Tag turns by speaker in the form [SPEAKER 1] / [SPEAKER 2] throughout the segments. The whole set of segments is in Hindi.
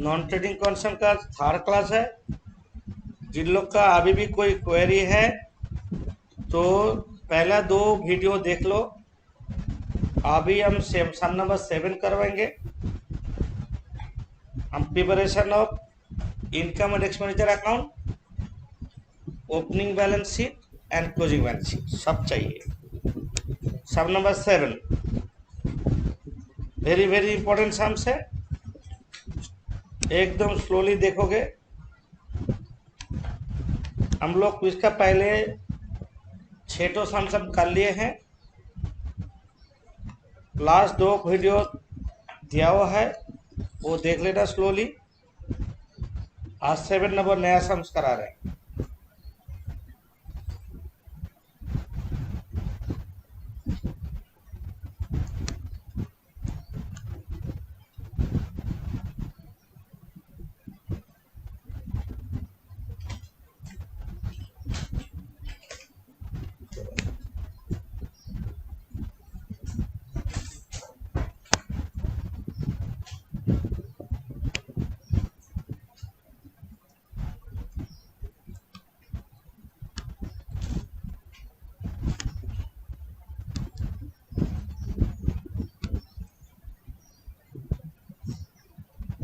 [SPEAKER 1] नॉन ट्रेडिंग कॉन्सेप्ट का थर्ड क्लास है। जिन लोग का अभी भी कोई क्वेरी है तो पहला 2 वीडियो देख लो। अभी हम सम नंबर 7 करवाएंगे। हम preparation of income and expenditure account, opening balance sheet and closing balance sheet सब चाहिए। Sum number 7 very very important sums है। एकदम स्लोली देखोगे। हम लोग इसका पहले 6 सम्स कर लिए हैं। लास्ट 2 वीडियो दिया हुआ है, वो देख लेना स्लोली। आज 7 नंबर नया सम्स करा रहे हैं।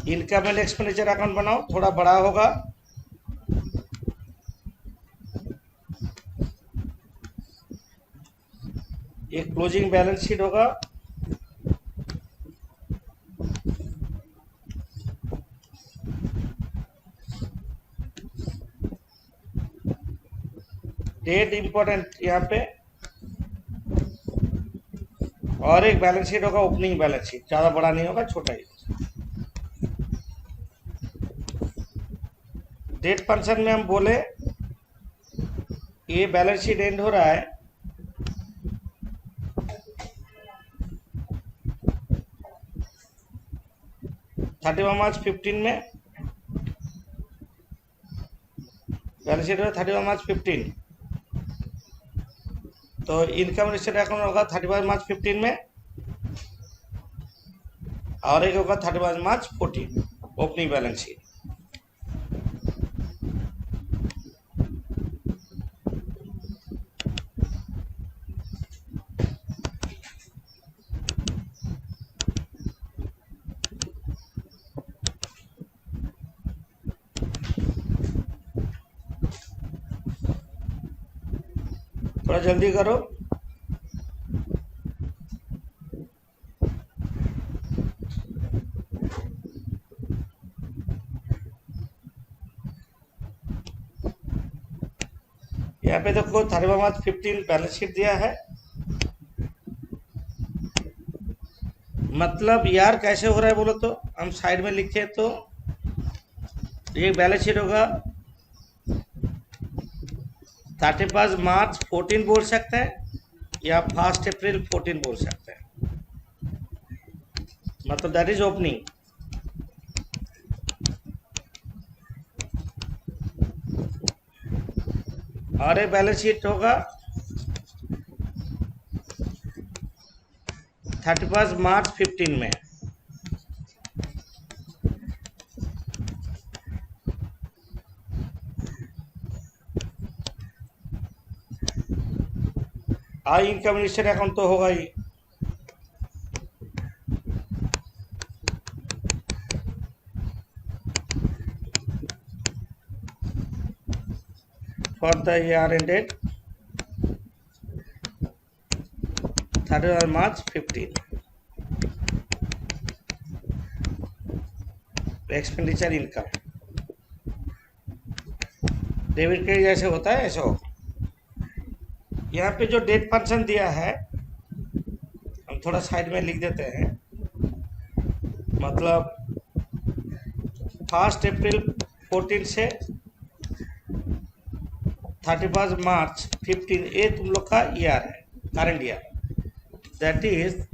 [SPEAKER 1] इनकम एंड एक्सपेंडिचर अकाउंट बनाओ, थोड़ा बड़ा होगा। एक क्लोजिंग बैलेंस शीट होगा। डेट इंपॉर्टेंट यहाँ पे। और एक बैलेंस शीट होगा, ओपनिंग बैलेंस शीट। ज्यादा बड़ा नहीं होगा, छोटा ही। डेट फंक्शन में हम बोले ये बैलेंस शीट एंड हो रहा है 31 मार्च 15 में। बैलेंस शीट है 31 मार्च 15। तो इनकम रजिस्टर्ड अकाउंट होगा 31 मार्च 15 में, और एक होगा 31 मार्च 14 ओपनिंग बैलेंस शीट। थोड़ा जल्दी करो। यहाँ पे देखो 31 मार्च 15 बैलेंस शीट दिया है। मतलब यार कैसे हो रहा है बोलो तो, हम साइड में लिखे तो ये बैलेंस शीट होगा 31 मार्च 14 बोल सकते हैं, या 1 अप्रैल 14 बोल सकते हैं। मतलब दैट इज ओपनिंग। और एक बैलेंस शीट होगा 31 मार्च 15 में। इनकम रजिस्टर्ड अकाउंट तो होगा ही। For the year ended 31 March 15। Expenditure income debit credit जैसे होता है ऐसा होगा। यहाँ पे जो डेट फंक्शन दिया है हम थोड़ा साइड में लिख देते हैं। मतलब 1 अप्रैल 14 से 31 मार्च 15 ये तुम लोग का ईयर है, करंट ईयर। दैट इज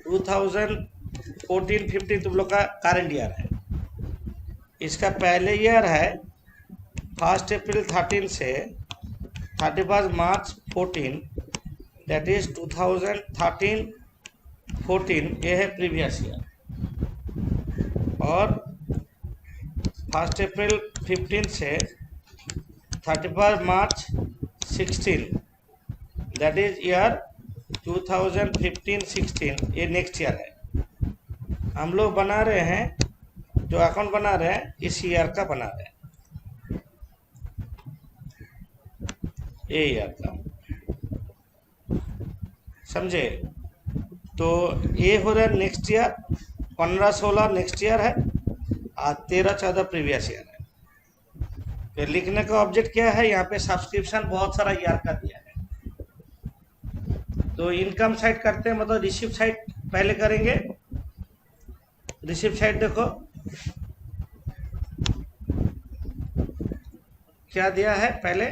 [SPEAKER 1] 2014-15 तुम लोग का करंट ईयर है। इसका पहले ईयर है 1 अप्रैल 13 से 31 मार्च 14, दैट इज 2013-14 ये है प्रीवियस ईयर। और 1 अप्रैल 15 से 31 मार्च 16, दैट इज ईयर 2015-16, ये नेक्स्ट ईयर है। हम लोग बना रहे हैं, जो अकाउंट बना रहे हैं इस ईयर का बना रहे हैं, ये ईयर का, समझे। तो ये हो रहा है नेक्स्ट ईयर, 15-16 नेक्स्ट ईयर है और 13-14 प्रीवियस ईयर है। फिर लिखने का ऑब्जेक्ट क्या है, यहाँ पे सब्सक्रिप्शन बहुत सारा ईयर का दिया है। तो इनकम साइड करते हैं, मतलब रिसीव साइड पहले करेंगे। रिसीव साइड देखो क्या दिया है पहले,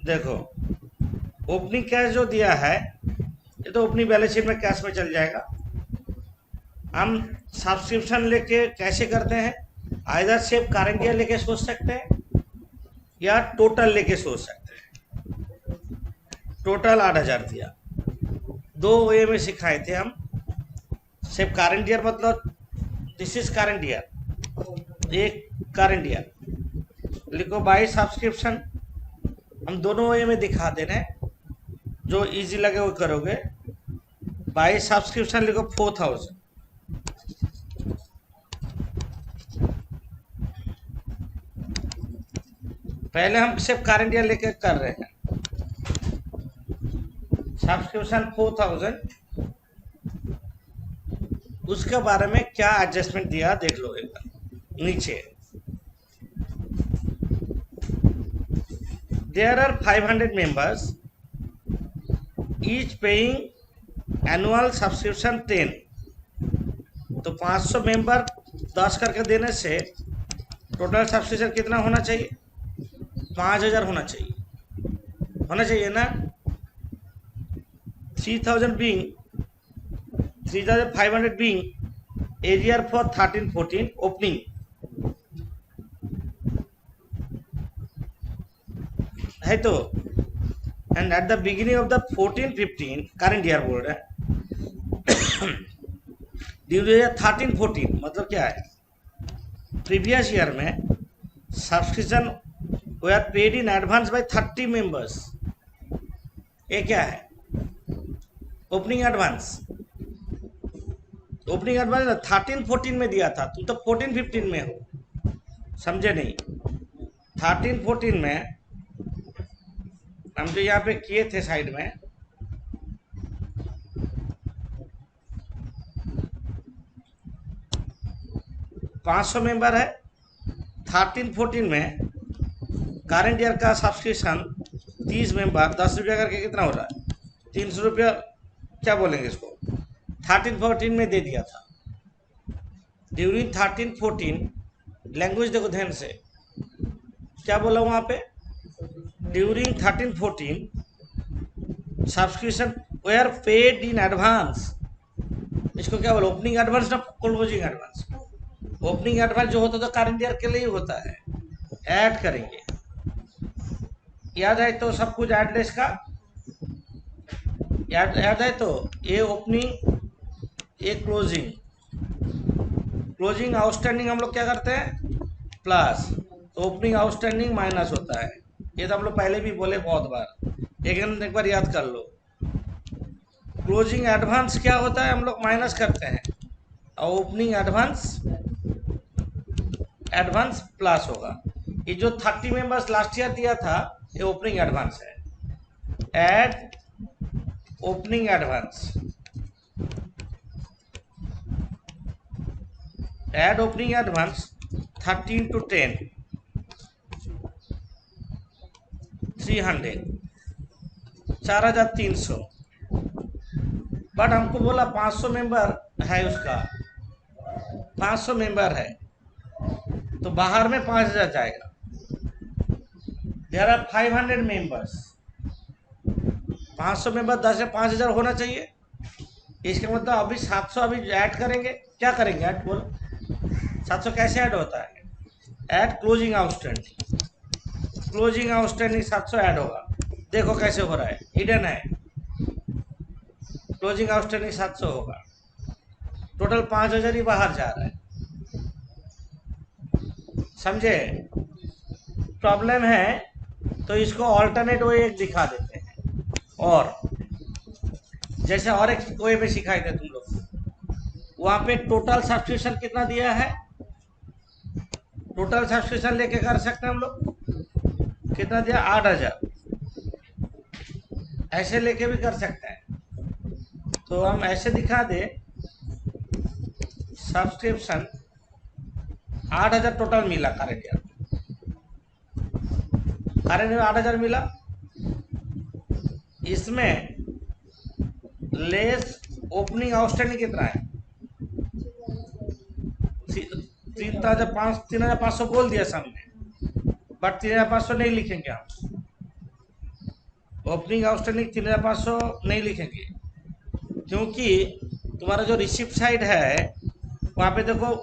[SPEAKER 1] देखो ओपनिंग कैश जो दिया है, ये तो ओपनिंग बैलेंस शीट में कैश में चल जाएगा। हम सब्सक्रिप्शन लेके कैसे करते हैं, आइदर सिर्फ करंट ईयर लेके सोच सकते हैं या टोटल लेके सोच सकते हैं। टोटल 8,000 दिया, 2 वे में सिखाए थे हम। सिर्फ करंट ईयर मतलब दिस इज करंट ईयर, एक करंट ईयर लिखो, बाई सब्सक्रिप्शन हम दोनों वे में दिखा दे रहे हैं, जो इजी लगे वो करोगे। बाई सब्सक्रिप्शन लिखो 4,000, पहले हम सिर्फ करंट ईयर लेके कर रहे हैं। सब्सक्रिप्शन 4,000, उसके बारे में क्या एडजस्टमेंट दिया देख लो एक बार नीचे। There are 500 members, each paying annual subscription 10। तो 500 मेंबर 10 करके देने से टोटल सब्सक्रिप्शन कितना होना चाहिए, 5,000 होना चाहिए ना। 3,000 being 3,500 being area for 13-14 opening, है तो। And at the beginning of the 14-15 current year बोल रहे हैं, ड्यू 13-14 मतलब क्या है, प्रीवियस ईयर में subscription were paid in advance by 30 members. ये क्या है, ओपनिंग एडवांस। ओपनिंग एडवांस 13-14 में दिया था, तुम तो 14-15 में हो, समझे नहीं। 13-14 में हम जो यहाँ पे किए थे साइड में, $500 मेंबर है। 13-14 में करंट ईयर का सब्सक्रिप्शन 30 मेंबर 10 रुपया करके कितना हो रहा है, 300 रुपया, क्या बोलेंगे इसको, 13-14 में दे दिया था। ड्यूरिंग 13-14, लैंग्वेज देखो ध्यान से, क्या बोला वहाँ पे, during 13-14 subscription were paid in advance. इसको क्या बोला, ओपनिंग एडवांस ना क्लोजिंग एडवांस। ओपनिंग एडवांस जो होता तो करंट ईयर के लिए ही होता है। ऐड करेंगे, याद है तो सब कुछ ऐड इसका याद है तो, ये ओपनिंग ये क्लोजिंग, क्लोजिंग आउटस्टैंडिंग हम लोग क्या करते हैं प्लस, तो ओपनिंग आउटस्टैंडिंग माइनस होता है। ये तो हम लोग पहले भी बोले बहुत बार, लेकिन एक बार याद कर लो। क्लोजिंग एडवांस क्या होता है, हम लोग माइनस करते हैं, और ओपनिंग एडवांस प्लस होगा। ये जो 30 मेंबर्स लास्ट ईयर दिया था, ये ओपनिंग एडवांस है। Add opening advance, add opening advance 13 to 10 300 4,300। But हमको बोला 500 मेंबर है, उसका 500 मेंबर है, तो बाहर में 5,000 जाएगा। देयर आर 500 मेंबर्स, 500 मेंबर 10 से 5,000 होना चाहिए। इसका मतलब अभी 700 अभी ऐड करेंगे, क्या करेंगे ऐड, बोल 700 कैसे ऐड होता है, add closing outstanding, closing outstanding 700 add होगा। देखो कैसे हो रहा है, हिडन है। क्लोजिंग आउटस्टैंडिंग 700 होगा, टोटल 5000 ही बाहर जा रहा है। समझे? प्रॉब्लम है तो इसको ऑल्टरनेट वे एक दिखा देते हैं। और जैसे और एक वे में सिखाए थे तुम लोग, वहां पे टोटल सब्सक्रिप्शन कितना दिया है, टोटल सब्सक्रिप्शन लेके कर सकते हैं हम लोग, कितना दिया 8000, ऐसे लेके भी कर सकते हैं। तो हम ऐसे दिखा दे, सब्सक्रिप्शन 8000 टोटल मिला करेंट ईयर, करेंट ईयर 8000 मिला, इसमें लेस ओपनिंग आउटस्टैंडिंग कितना है, 3500 बोल दिया सामने, बट 3500 नहीं लिखेंगे हम, ओपनिंग आउटस्टैंडिंग 3500 नहीं लिखेंगे, क्योंकि तुम्हारा जो रिसिप्ट साइड है वहां पे देखो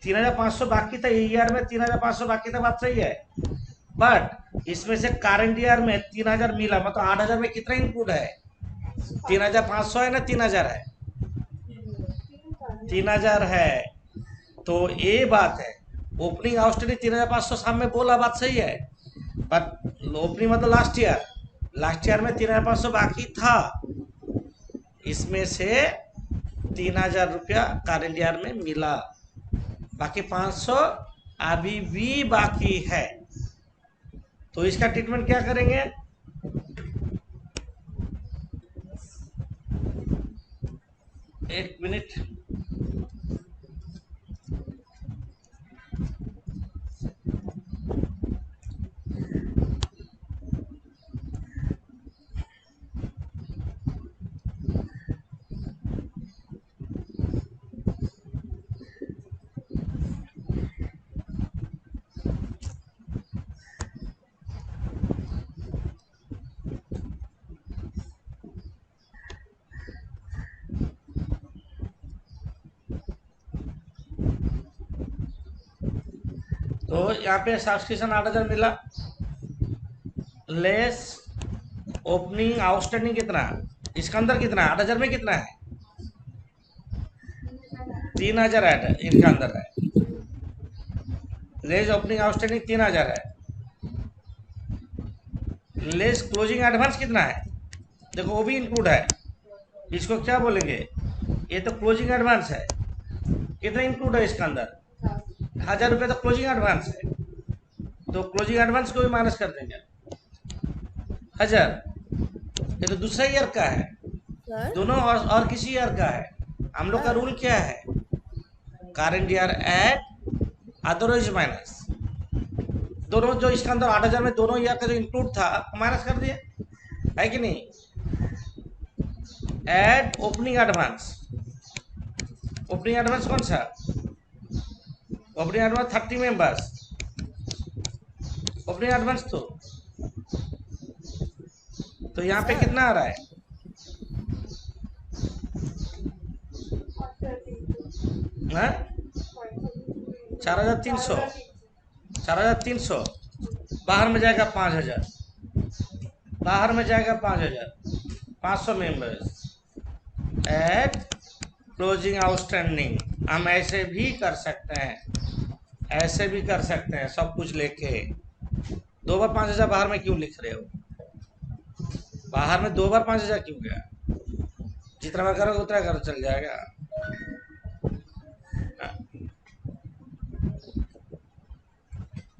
[SPEAKER 1] 3500 बाकी था, ईयर में 3500 बाकी था, बात सही है, बट इसमें से करंट ईयर में 3000 मिला, मतलब 8000 में कितना इनक्लूड है, 3500 है ना 3000 है, 3000 है। तो ये बात है, ओपनिंग आउटस्टैंडिंग 3500 सामने बोला, बात सही है, बट ओपनिंग मतलब लास्ट ईयर में 3500 बाकी था, इसमें से 3000 रुपया करंट ईयर में मिला, बाकी 500 अभी भी बाकी है। तो इसका ट्रीटमेंट क्या करेंगे, एक मिनट, तो यहाँ पे सब्सक्रिप्शन 8000 मिला, लेस ओपनिंग आउटस्टैंडिंग कितना, इसका अंदर कितना है, 8000 में कितना है, 3000 है इनका अंदर है, लेस ओपनिंग आउटस्टैंडिंग 3000 है, लेस क्लोजिंग एडवांस कितना है, देखो वो भी इंक्लूड है, इसको क्या बोलेंगे, ये तो क्लोजिंग एडवांस है, कितना इंक्लूड है इसका अंदर, 1000 रुपये तो क्लोजिंग एडवांस है, तो क्लोजिंग एडवांस को भी माइनस कर देंगे 1000, ये तो दूसरा ईयर का है, दोनों और किसी ईयर का है। हम लोग का रूल क्या है, current year add otherwise minus, दोनों जो इसके अंदर 8000 में दोनों ईयर का जो इंक्लूड था माइनस कर दिए, है कि नहीं। Add opening advance, opening advance कौन सा, opening advance 30 members, opening advance तो यहाँ पे कितना आ रहा है, 4300, 4300, बाहर में जाएगा 5000, बाहर में जाएगा 5000, 500 मेंबर्स, एट क्लोजिंग आउटस्टैंडिंग, हम ऐसे भी कर सकते हैं, ऐसे भी कर सकते हैं, सब कुछ लेके, 2 बार 5000 बाहर में क्यों लिख रहे हो, बाहर में 2 बार 5000 क्यों गया, जितना बार करोगे उतना कर चल जाएगा।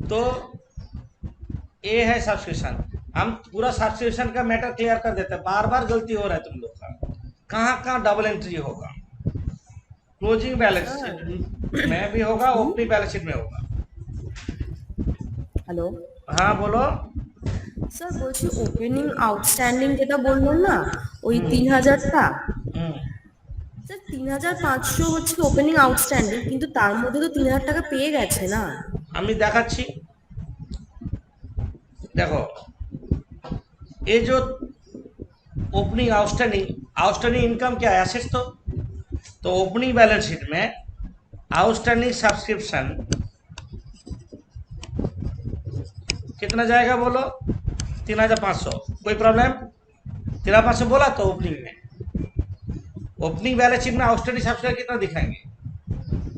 [SPEAKER 1] तो ये है सब्सक्रिप्शन, हम पूरा सब्सक्रिप्शन का मैटर क्लियर कर देते हैं, बार बार गलती हो रहा है तुम लोग का, कहाँ कहाँ डबल एंट्री होगा, क्लोजिंग बैलेंस शीट में भी होगा, ओपनिंग बैलेंस शीट में होगा।
[SPEAKER 2] হ্যালো
[SPEAKER 1] हाँ बोलो।
[SPEAKER 2] স্যার, বলছি ওপেনিং আউটস্ট্যান্ডিং যেটা বললেন না, ওই 3000টা, স্যার 3500 হচ্ছে ওপেনিং আউটস্ট্যান্ডিং, কিন্তু তার মধ্যে তো 3000 টাকা পেয়ে গেছে না।
[SPEAKER 1] আমি দেখাচ্ছি, देखो ये जो ओपनिंग आउटस्टैंडिंग इनकम क्या है, एसेट्स, तो ओपनिंग बैलेंस शीट में आउटस्टैंडिंग सब्सक्रिप्शन कितना जाएगा बोलो, 3500, कोई प्रॉब्लम, 3500 बोला तो ओपनिंग में ओपनिंग बैलेंस शीट में आउटस्टैंडिंग सब्सक्राइबर कितना दिखाएंगे?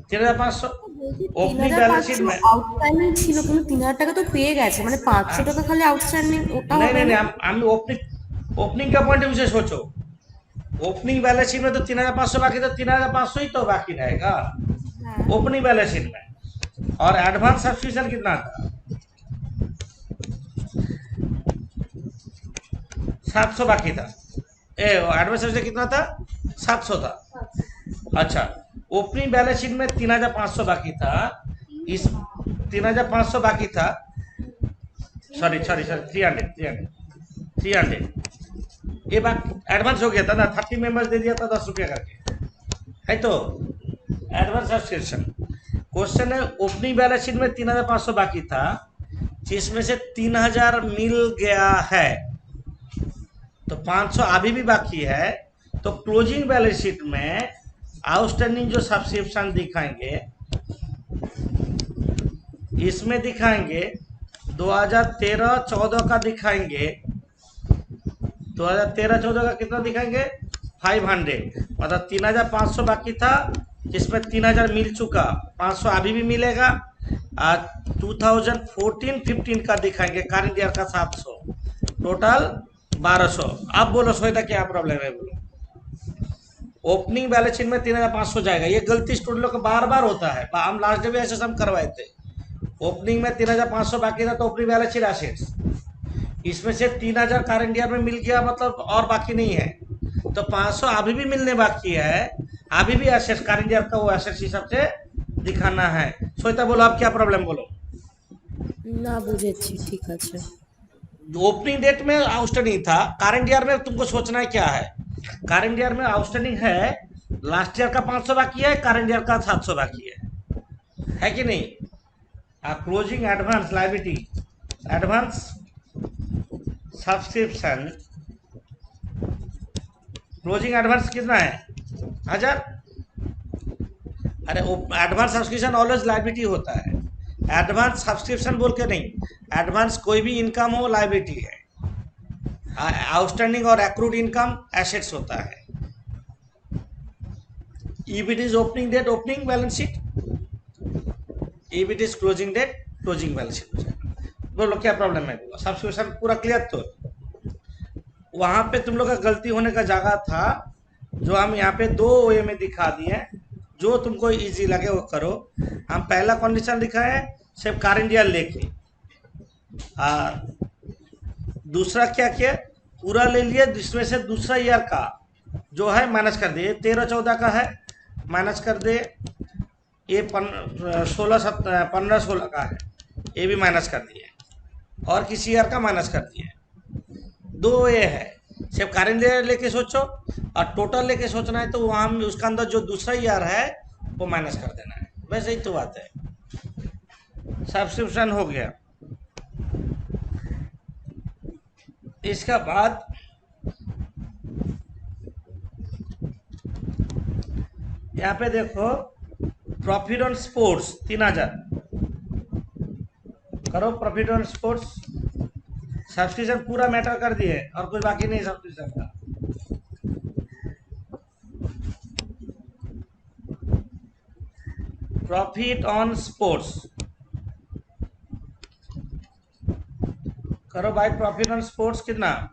[SPEAKER 1] 3,500।
[SPEAKER 2] বলছি তিন
[SPEAKER 1] ओपनिंग
[SPEAKER 2] হাজার
[SPEAKER 1] बैलेंस शीट
[SPEAKER 2] পাঁচশো
[SPEAKER 1] में
[SPEAKER 2] আউটস্ট্যান্ডিং ছিল, কিন্তু 3,000 টাকা তো পেয়ে গেছে, মানে 500 টাকা খালি আউটস্ট্যান্ডিং, ওটা
[SPEAKER 1] नहीं
[SPEAKER 2] হবে
[SPEAKER 1] नहीं नहीं,
[SPEAKER 2] না?
[SPEAKER 1] हम ओपनिंग ओपनिंग का पॉइंट ऑफ व्यू से सोचो। ओपनिंग बैलेंस शीट में तो 3,500 बाकी, तो 3,500 ही तो बाकी रहेगा
[SPEAKER 2] হ্যাঁ।
[SPEAKER 1] ओपनिंग बैलेंस शीट में। और एडवांस सब्सक्रिप्शन कितना था? 700 बाकी था। एडवांस सब्सक्रिप्शन कितना था? 700 था। अच्छा, ओपनिंग बैलेंस शीट में 3,500 बाकी था। इस 3,500 बाकी था, सॉरी सॉरी सॉरी 300 ये बात एडवांस हो गया था ना, 30 मेंबर्स दे दिया था 10 रुपया करके, है तो एडवांस सब्सक्रिप्शन। क्वेश्चन है ओपनिंग बैलेंस शीट में 3,500 बाकी था, जिसमें से 3,000 मिल गया है, तो 500 अभी भी बाकी है। तो क्लोजिंग बैलेंस शीट में आउटस्टैंडिंग जो सब्सक्रिप्शन दिखाएंगे, इसमें दिखाएंगे 2013-14 का दिखाएंगे, 2013-14 का कितना दिखाएंगे? 500, मतलब 3,500 बाकी था, जिसमें 3,000 मिल चुका, 500 अभी भी मिलेगा। 2014-15 का दिखाएंगे, करंट ईयर का 700, टोटल 1,200। अब बोलो श्वेता क्या प्रॉब्लम है, बोलो। ओपनिंग बैलेंस शीट में 3,500 जाएगा, ये गलती स्टूडेंट लोग का बार बार होता है, हम लास्ट डे भी ऐसे हम करवाए थे। ओपनिंग में 3,500 बाकी था, तो ओपनिंग बैलेंस शीट एसेट्स, इसमें से 3,000 करंट ईयर में मिल गया, मतलब और बाकी नहीं है, तो 500 अभी भी मिलने बाकी है, अभी भी एसेट्स करंट ईयर का वो एसेट्स हिसाब से दिखाना है। श्वेता बोलो आप क्या प्रॉब्लम, बोलो।
[SPEAKER 2] না, বুঝেছি, ঠিক আছে।
[SPEAKER 1] ओपनिंग डेट में आउटस्टैंडिंग था, करंट ईयर में तुमको सोचना है क्या है। करंट ईयर में आउटस्टैंडिंग है, लास्ट ईयर का 500 बाकी है, करंट ईयर का 700 बाकी है कि नहीं? Closing advance liability, advance subscription, closing advance कितना है? 1,000। अरे एडवांस सब्सक्रिप्शन ऑलवेज लायबिलिटी होता है, एडवांस सब्सक्रिप्शन बोल के नहीं, एडवांस कोई भी इनकम हो लायबिलिटी है, आउटस्टैंडिंग और एक्रूड इनकम एसेट्स होता है। If it is opening date opening balance sheet, if it is closing date closing balance sheet हो जाएगा। बोलो क्या प्रॉब्लम है, बोलो। सब्सक्रिप्शन पूरा क्लियर? तो वहां पे तुम लोग का गलती होने का जगह था, जो हम यहाँ पे 2 वे में दिखा दिए, जो तुमको इजी लगे वो करो। हम पहला कंडीशन दिखाए सिर्फ करंट ईयर लेके, दूसरा क्या किया, पूरा ले लिया, जिसमें से दूसरा ईयर का जो है माइनस कर दिए, 13-14 का है माइनस कर दे, ये 15-16 का है, ये भी माइनस कर दिए, और किसी ईयर का माइनस कर दिए। 2 ये है, सिर्फ करंट ईयर लेके सोचो, और टोटल लेके सोचना है तो वहाँ उसका अंदर जो दूसरा ईयर है वो माइनस कर देना है, वैसे ही तो बात है। सब्सक्रिप्शन हो गया। इसका बाद यहाँ पे देखो, प्रॉफिट ऑन स्पोर्ट्स 3,000 करो, प्रॉफिट ऑन स्पोर्ट्स सब्सक्रिप्शन पूरा मैटर कर दिए, और कुछ बाकी नहीं सब्सक्रिप्शन का। प्रॉफिट ऑन स्पोर्ट्स करो भाई, प्रॉफिट ऑन स्पोर्ट्स कितना?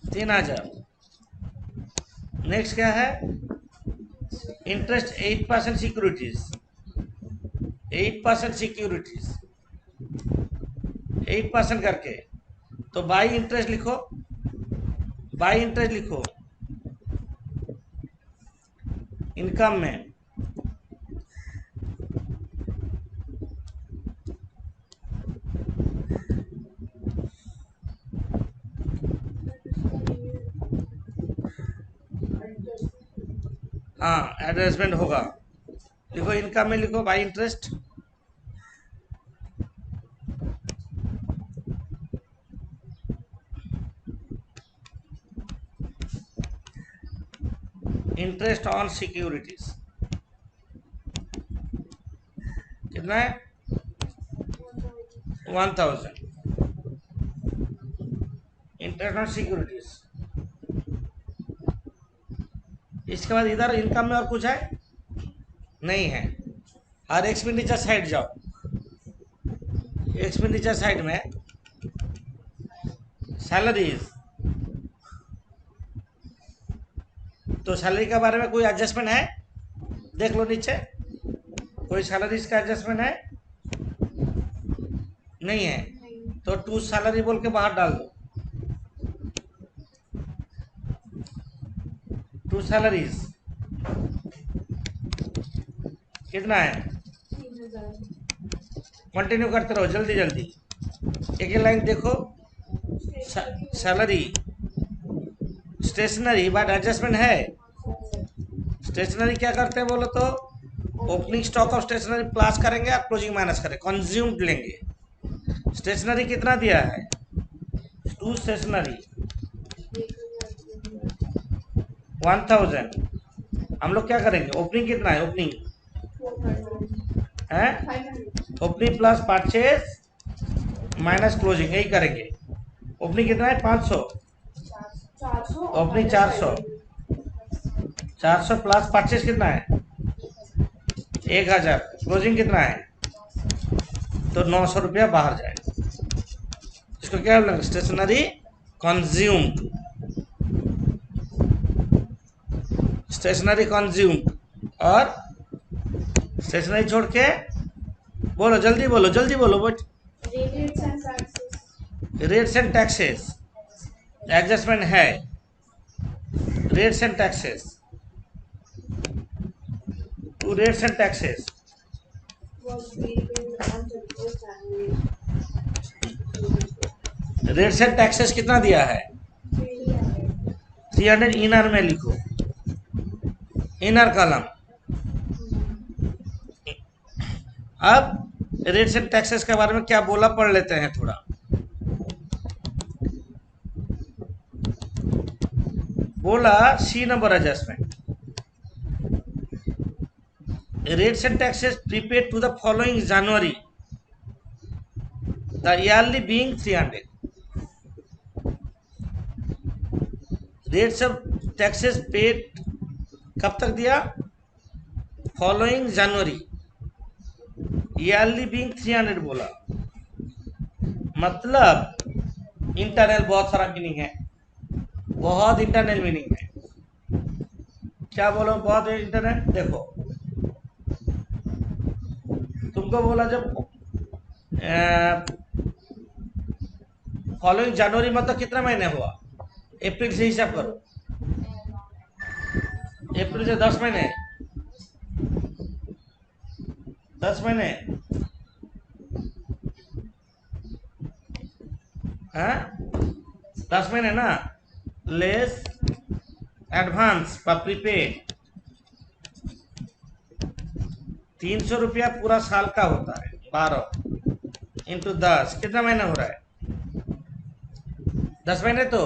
[SPEAKER 1] 3,000। नेक्स्ट क्या है? इंटरेस्ट 8% सिक्योरिटीज, 8% सिक्योरिटीज, 8% करके, तो बाई इंटरेस्ट लिखो, बाई इंटरेस्ट लिखो इनकम में, हाँ एडजस्टमेंट होगा, लिखो इनकम में, लिखो by interest, interest on securities कितना है? 1,000। Internal securities. इसके बाद इधर इनकम में और कुछ है नहीं है। और एक्सपेंडिचर साइड जाओ, एक्सपेंडिचर साइड में सैलरीज, तो सैलरी के बारे में कोई एडजस्टमेंट है? देख लो नीचे, कोई सैलरीज का एडजस्टमेंट है? नहीं है, तो टू सैलरी बोल के बाहर डाल दो। टू सैलरीज कितना है? कंटिन्यू करते रहो जल्दी जल्दी, एक एक लाइन देखो। सैलरी, स्टेशनरी बट एडजस्टमेंट है। स्टेशनरी क्या करते हैं बोलो तो, opening stock of stationery plus करेंगे और क्लोजिंग माइनस करेंगे, कंज्यूम्ड लेंगे। स्टेशनरी कितना दिया है? To stationery 1000। हम लोग क्या करेंगे, ओपनिंग कितना है? ओपनिंग है opening plus purchase minus closing, यही करेंगे। ओपनिंग कितना है? 500। ओपनिंग 400, 400 प्लस परचेज कितना है? 1000। क्लोजिंग कितना है? तो 900 रुपया बाहर जाएगा। इसको क्या बोलेंगे? Stationery consumed, stationery consumed. और स्टेशनरी छोड़ के बोलो, जल्दी बोलो जल्दी बोलो but. Rates and taxes adjustment है। Rates and taxes, to rates and taxes. Rates and taxes कितना दिया है? 300। इनर में लिखो, इनर कॉलम। अब रेट्स एंड टैक्सेस के बारे में क्या बोला पढ़ लेते हैं थोड़ा। बोला C number adjustment, rates and taxes prepaid to the following January, the yearly being 300. Rates of taxes paid कब तक दिया? फॉलोइंग जनवरी, ईयरली बीइंग 300 बोला। मतलब इंटरनल बहुत सारा मीनिंग है, बहुत इंटरनल मीनिंग है। क्या बोलो बहुत इंटरनल? देखो तुमको बोला जब फॉलोइंग जनवरी मतलब कितना महीने हुआ? अप्रैल से हिसाब करो, अप्रैल से 10 महीने, 10 महीने हाँ 10 महीने ना, लेस एडवांस पर प्रीपेड 300 रुपया पूरा साल का होता है। 12 इंटू 10 कितना महीना हो रहा है? 10 महीने तो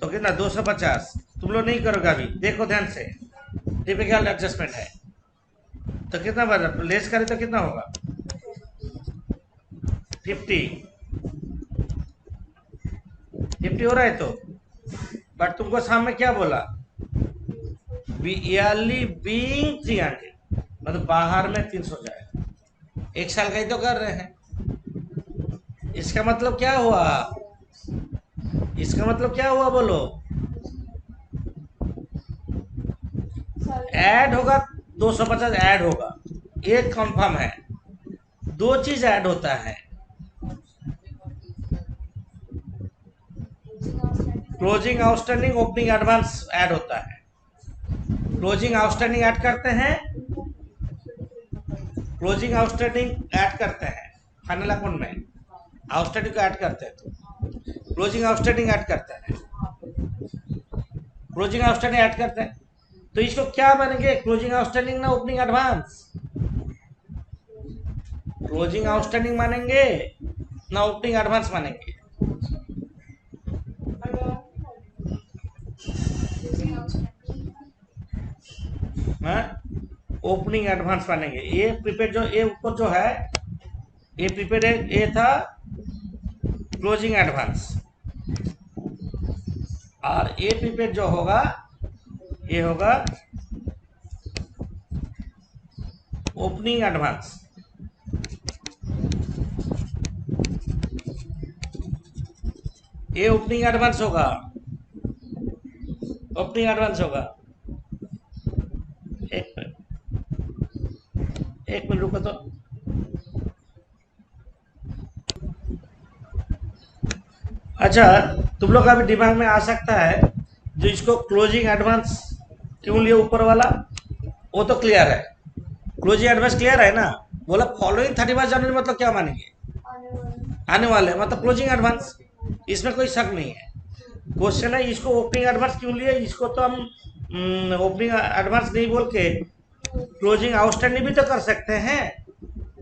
[SPEAKER 1] कितना? 250। तुम लोग नहीं करोगे अभी, देखो ध्यान से, टिपिकल एडजस्टमेंट है। तो कितना बन रहा? लेस करें तो कितना होगा? 50 हो रहा है। तो बट तुमको सामने क्या बोला? ईयरली बीइंग 300, मतलब बाहर में 300 जाएगा। एक साल का ही तो कर रहे हैं। इसका मतलब क्या हुआ? इसका मतलब क्या हुआ बोलो? ऐड होगा 250, ऐड होगा, एक कंफर्म है। दो चीज ऐड होता है, closing outstanding, opening advance add होता है। क्लोजिंग आउटस्टैंडिंग ऐड करते हैं, क्लोजिंग आउटस्टैंडिंग ऐड करते हैं फाइनल अकाउंट में, आउटस्टैंडिंग को ऐड करते हैं तो क्लोजिंग आउटस्टैंडिंग ऐड करते हैं, क्लोजिंग आउटस्टैंडिंग ऐड करते हैं। तो इसको क्या बनेंगे? क्लोजिंग आउटस्टैंडिंग ना ओपनिंग एडवांस? क्लोजिंग आउटस्टैंडिंग मानेंगे ना ओपनिंग एडवांस मानेंगे? ओपनिंग एडवांस मानेंगे। ये प्रीपेड जो ये ऊपर जो है ये प्रीपेड है, ये था क्लोजिंग एडवांस। और ये प्रीपेड जो होगा ये होगा ओपनिंग एडवांस। ये ओपनिंग एडवांस होगा, ओपनिंग एडवांस होगा। एक मिनट, एक मिनट रुको तो। अच्छा, तुम लोग का भी दिमाग में आ सकता है जो इसको क्लोजिंग एडवांस क्यों लिए ऊपर वाला, वो तो क्लियर है। क्लोजिंग एडवांस क्लियर है ना। बोला फॉलोइंग 31 जनवरी मतलब क्या मानेंगे, आने वाले मतलब क्लोजिंग एडवांस, इसमें कोई शक नहीं है। क्वेश्चन है इसको ओपनिंग एडवांस क्यों लिए, इसको तो हम ओपनिंग एडवांस नहीं बोल के क्लोजिंग आउटस्टैंडिंग भी तो कर सकते हैं,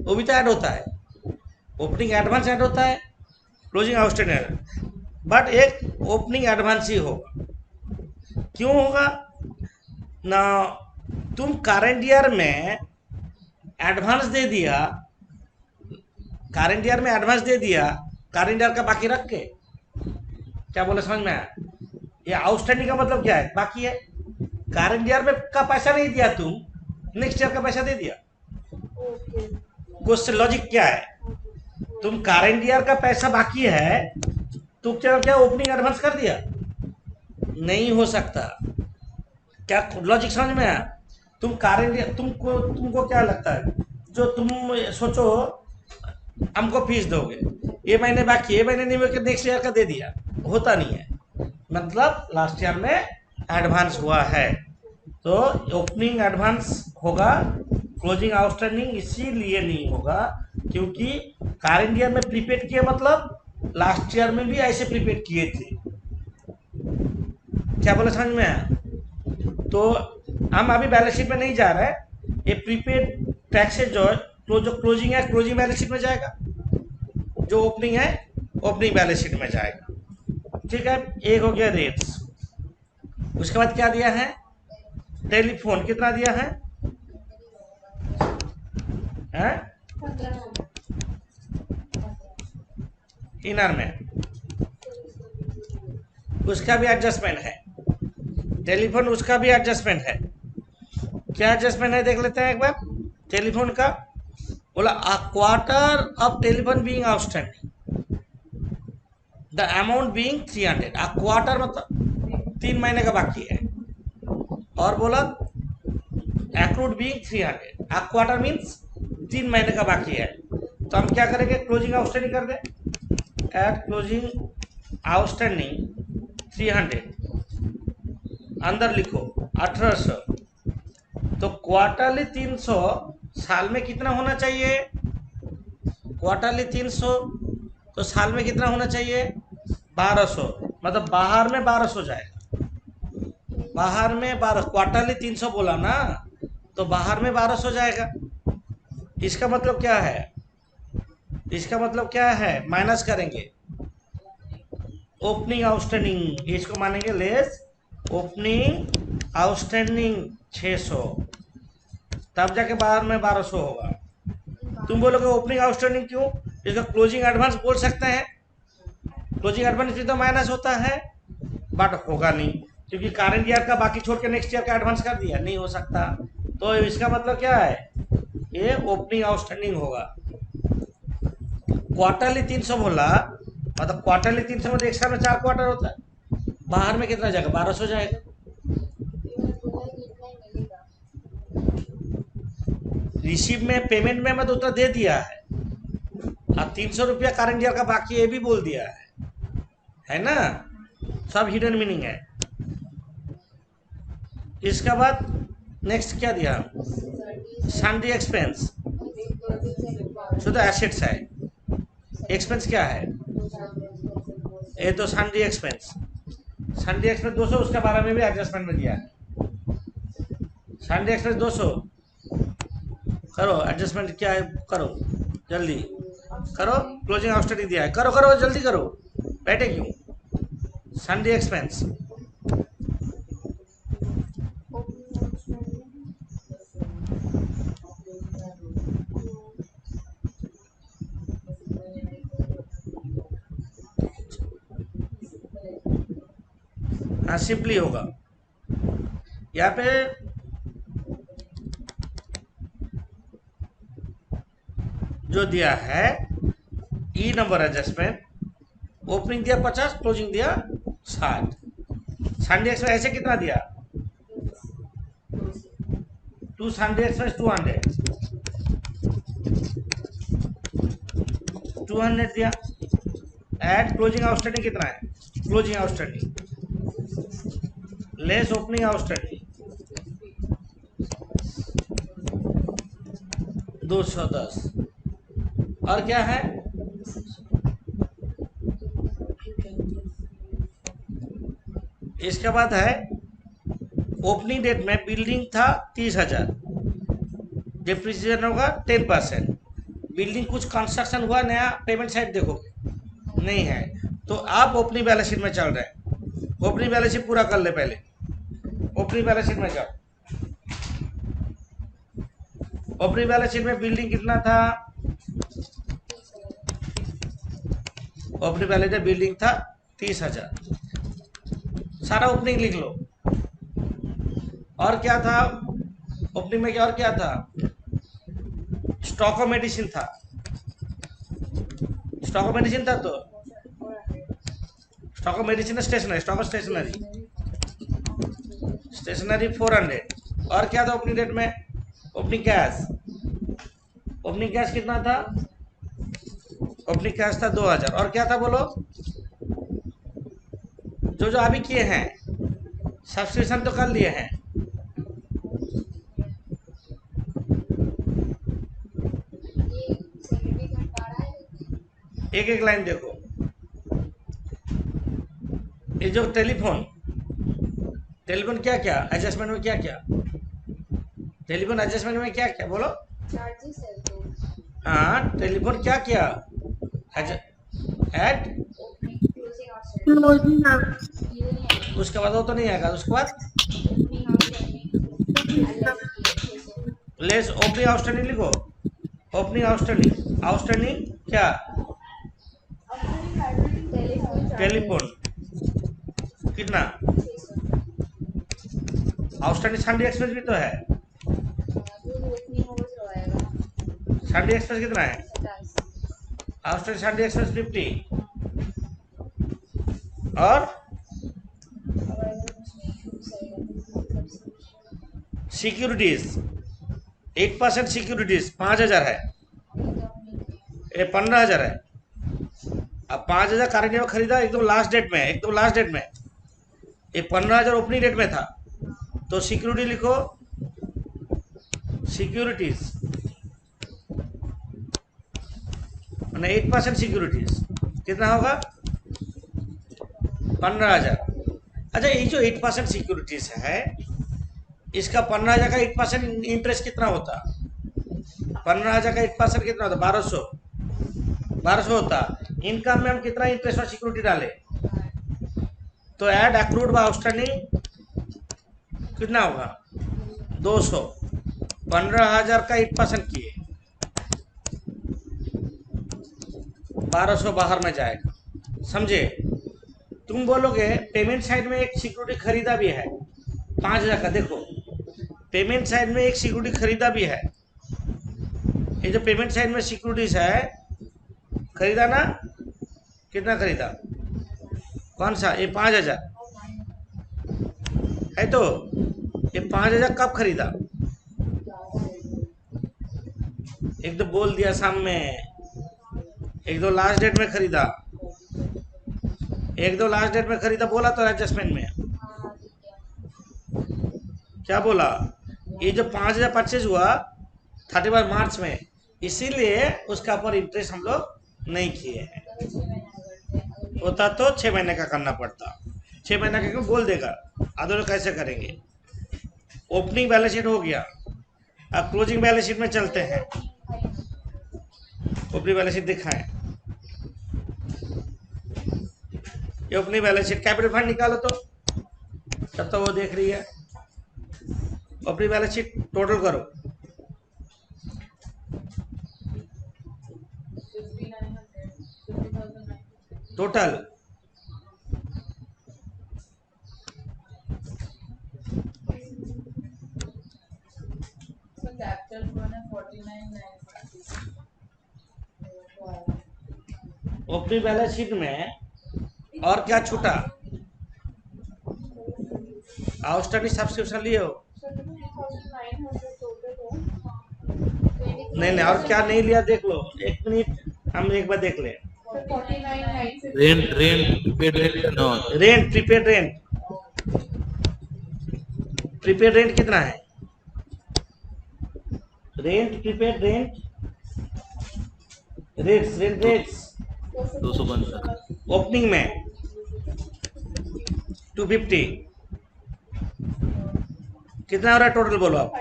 [SPEAKER 1] वो भी तो ऐड होता है। ओपनिंग एडवांस ऐड होता है, क्लोजिंग आउटस्टैंडिंग, बट एक ओपनिंग एडवांस ही होगा। क्यों होगा ना, तुम करेंट ईयर में एडवांस दे दिया, करेंट ईयर में एडवांस दे दिया, करेंट ईयर का बाकी रख के, क्या बोले समझ में आया? ये आउटस्टैंडिंग का मतलब क्या है, बाकी है। करेंट ईयर में का पैसा नहीं दिया तुम, नेक्स्ट ईयर का पैसा दे दिया। क्वेश्चन लॉजिक क्या है, तुम करेंट ईयर का पैसा बाकी है, तुम क्या क्या ओपनिंग एडवांस कर दिया, नहीं हो सकता। क्या लॉजिक समझ में आया? तुम करेंट ईयर, तुमको क्या लगता है, जो तुम सोचो हमको फीस दोगे, ये महीने बाकी, ये महीने नहीं होकर नेक्स्ट ईयर का दे दिया, होता नहीं है। मतलब लास्ट ईयर में एडवांस हुआ है, तो ओपनिंग एडवांस होगा, क्लोजिंग आउटस्टैंडिंग इसीलिए नहीं होगा क्योंकि करेंट ईयर में प्रीपेड किया, मतलब लास्ट ईयर में भी ऐसे प्रीपेड किए थे। क्या बोले समझ में आया? तो हम अभी बैलेंस शीट में नहीं जा रहे हैं, ये प्रीपेड टैक्सेज जो क्लोजिंग है क्लोजिंग बैलेंस शीट में जाएगा, जो ओपनिंग है ओपनिंग बैलेंस शीट में जाएगा। ठीक है, एक हो गया रेट्स। उसके बाद क्या दिया है, टेलीफोन कितना दिया है, हैं? इनर में उसका भी एडजस्टमेंट है, टेलीफोन उसका भी एडजस्टमेंट है। क्या एडजस्टमेंट है देख लेते हैं एक बार टेलीफोन का। बोला a quarter of telephone being outstanding, the amount being 300। A quarter मतलब 3 महीने का बाकी है, और बोला accrued being 300, a quarter means 3 महीने का बाकी है। तो हम क्या करेंगे, क्लोजिंग आउटस्टैंडिंग कर दें, एट क्लोजिंग आउटस्टैंडिंग 300, अंदर लिखो 1800। तो क्वार्टरली 300 साल में कितना होना चाहिए, क्वार्टरली 300 तो साल में कितना होना चाहिए, 1200, मतलब बाहर में 1200 जाएगा, बाहर में 1200, क्वार्टरली 300 बोला ना, तो बाहर में 1200 जाएगा। इसका मतलब क्या है, इसका मतलब क्या है, माइनस करेंगे ओपनिंग आउटस्टैंडिंग, इसको मानेंगे लेस ओपनिंग आउटस्टैंडिंग 600, तब जाके बाहर में 1200 होगा। तुम बोलोगे ओपनिंग आउटस्टैंडिंग क्यों, इसका क्लोजिंग एडवांस बोल सकते हैं, क्लोजिंग एडवांस भी तो माइनस होता है, बट होगा नहीं क्योंकि करेंट ईयर का बाकी छोड़ के नेक्स्ट ईयर का एडवांस कर दिया, नहीं हो सकता। तो इसका मतलब क्या है, ये ओपनिंग आउटस्टैंडिंग होगा। क्वार्टरली 300 बोला, मतलब क्वार्टरली 300 में एक साल में 4 क्वार्टर होता है, बाहर में कितना जाएगा, 1200 जाएगा। रिसीव में पेमेंट में मैं तो उतना दे दिया है, और 300 रुपया करेंट ईयर का बाकी ये भी बोल दिया है ना, सब हिडन मीनिंग है। इसके बाद नेक्स्ट क्या दिया, सन्डी एक्सपेंस, शुद्ध एसेट्स है, एक्सपेंस क्या है, ये तो सन्डी एक्सपेंस, सन्डी एक्सपेंस 200, उसके बारे में भी एडजस्टमेंट में दिया है। सन्डी एक्सपेंस 200 करो, एडजस्टमेंट क्या है करो, जल्दी करो, क्लोजिंग आउटस्टैंडिंग दिया है, करो करो जल्दी करो, बैठे क्यों, सन्डी एक्सपेंस हाँ सिंपली होगा। यहाँ पे जो दिया है ई नंबर एडजस्टमेंट, ओपनिंग दिया 50, क्लोजिंग दिया 60। संडे एक्सप्रेस ऐसे कितना दिया? 2 संडे एक्सप्रेस 200 दिया। एड क्लोजिंग आउटस्टैंडिंग कितना है? Closing outstanding less opening outstanding 210। और क्या है? इसके बाद है ओपनिंग डेट में बिल्डिंग था 30,000, डिप्रिसिएशन होगा 10%। बिल्डिंग कुछ कंस्ट्रक्शन हुआ नया, पेमेंट साइड देखोगे नहीं है, तो आप ओपनिंग बैलेंस शीट में चल रहे हैं। ओपनिंग बैलेंस शीट पूरा कर ले पहले। ओपनिंग बैलेंस शीट में जाओ। ओपनिंग बैलेंस शीट में बिल्डिंग कितना था? ओपनिंग बैलेंस में बिल्डिंग था 30,000। सारा ओपनिंग लिख लो। और क्या था ओपनिंग में? क्या और क्या था? स्टॉक ऑफ मेडिसिन था। स्टॉक ऑफ मेडिसिन था, तो stock of medicine stationery, stock of stationery, stationery 400। और क्या था ओपनिंग डेट में? Opening cash. ओपनिंग कैश कितना था? ओपनिंग कैश था 2000। और क्या था बोलो? जो जो अभी किए हैं सब्सक्रिप्शन तो कर लिए हैं। एक एक लाइन देखो। ये जो टेलीफोन, टेलीफोन क्या क्या एडजस्टमेंट में, क्या क्या टेलीफोन एडजस्टमेंट में क्या क्या बोलो? हाँ टेलीफोन क्या क्या एड, उसके बाद वो तो नहीं आएगा। उसके बाद लेस ओपनिंग आउटस्टैंडिंग लिखो। ओपनिंग आउटस्टैंडिंग, आउटस्टैंडिंग क्या? टेलीफोन कितना? आउटस्टैंडिंग संडे एक्सप्रेस भी तो है। संडे एक्सप्रेस कितना है? Outstanding Sunday express 50। और सिक्योरिटीज 8% सिक्योरिटीज 5000 है, ये 15,000 है। अब 5000 कारणी में खरीदा एकदम लास्ट डेट में, एकदम लास्ट डेट में। ये 15,000 ओपनिंग डेट में था, तो सिक्योरिटी लिखो। सिक्योरिटीज मैंने 8% सिक्योरिटीज कितना होगा? 15,000। अच्छा ये जो 8% सिक्योरिटीज है, इसका 15,000 का 8% इंटरेस्ट कितना होता? 15,000 का 8% कितना होता? 1200। 1200 होता। इनकम में हम कितना इंटरेस्ट और सिक्योरिटी डाले? तो ऐड अक्रूड बाय आउटस्टैंडिंग कितना होगा? 200। 15,000 का 8% किए, 1200 बाहर में जाएगा। समझे? तुम बोलोगे पेमेंट साइड में एक सिक्योरिटी खरीदा भी है 5,000 का। देखो पेमेंट साइड में एक सिक्योरिटी खरीदा भी है। ये जो पेमेंट साइड में सिक्योरिटीज है खरीदा ना? कितना खरीदा? कौन सा? ये 5,000 है। तो ये 5,000 कब खरीदा? एक तो बोल दिया सामने, एक दो लास्ट डेट में खरीदा, एक दो लास्ट डेट में खरीदा बोला तो एडजस्टमेंट में क्या बोला? ये जो 5,000 परचेज हुआ 31 मार्च में, इसीलिए उसका ऊपर इंटरेस्ट हम लोग नहीं किए हैं। होता तो 6 महीने का करना पड़ता। 6 महीने का क्यों बोल देगा, आधे लोग कैसे करेंगे? ओपनिंग बैलेंस शीट हो गया। अब क्लोजिंग बैलेंस शीट में चलते हैं। ओपनिंग बैलेंस शीट दिखाएं। ये opening balance sheet, capital fund निकालो तो, तब तो वो देख रही है। ओपनिंग बैलेंस शीट टोटल करो। टोटल ओपनिंग बैलेंस शीट में और क्या छूटा? आउटस्टैंडिंग सब्सक्रिप्शन लिए हो? नहीं नहीं, और क्या नहीं लिया देख लो, एक मिनट हम एक बार देख ले।
[SPEAKER 3] Rent prepaid rent no.
[SPEAKER 1] Rent, prepaid rent, prepaid rent कितना है? Rent, prepaid rent, rates
[SPEAKER 3] 250।
[SPEAKER 1] Opening में 250, कितना हो रहा है टोटल बोलो आप?